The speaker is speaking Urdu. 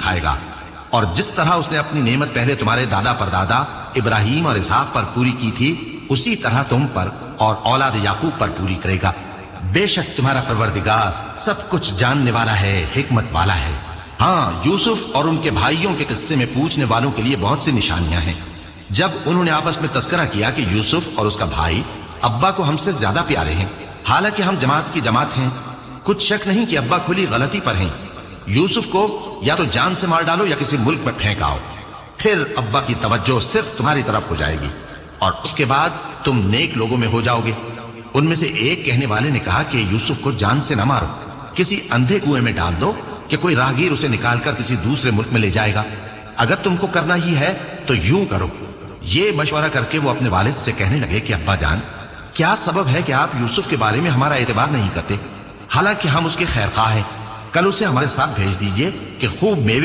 کھائے گا، اور جس طرح اس نے اپنی نعمت پہلے تمہارے دادا پردادا ابراہیم اور اسحاق پر پوری کی تھی، اسی طرح تم پر اور اولاد یعقوب پر پوری کرے گا۔ بے شک تمہارا پروردگار سب کچھ جاننے والا ہے، حکمت والا ہے۔ ہاں، یوسف اور ان کے بھائیوں کے قصے میں پوچھنے والوں کے لیے بہت سی نشانیاں ہیں۔ جب انہوں نے آپس میں تذکرہ کیا کہ یوسف اور اس کا بھائی ابا کو ہم سے زیادہ پیارے ہیں، حالانکہ ہم جماعت کی جماعت ہیں، کچھ شک نہیں کہ ابا کھلی غلطی پر ہیں۔ یوسف کو یا تو جان سے مار ڈالو یا کسی ملک میں پھینک آؤ، پھر ابا کی توجہ صرف تمہاری طرف ہو جائے گی، اور اس کے بعد تم نیک لوگوں میں ہو جاؤ گے۔ ان میں سے ایک کہنے والے نے کہا کہ یوسف کو جان سے نہ مارو، کسی اندھے کنویں میں ڈال دو کہ کوئی راہگیر اسے نکال کر کسی دوسرے ملک میں لے جائے گا۔ اگر تم کو کرنا ہی ہے تو یوں کرو۔ یہ مشورہ کر کے وہ اپنے والد سے کہنے لگے کہ ابا جان، کیا سبب ہے کہ آپ یوسف کے بارے میں ہمارا اعتبار نہیں کرتے، حالانکہ ہم اس کے خیر خواہ ہیں؟ کل اسے ہمارے ساتھ بھیج دیجئے کہ خوب میوے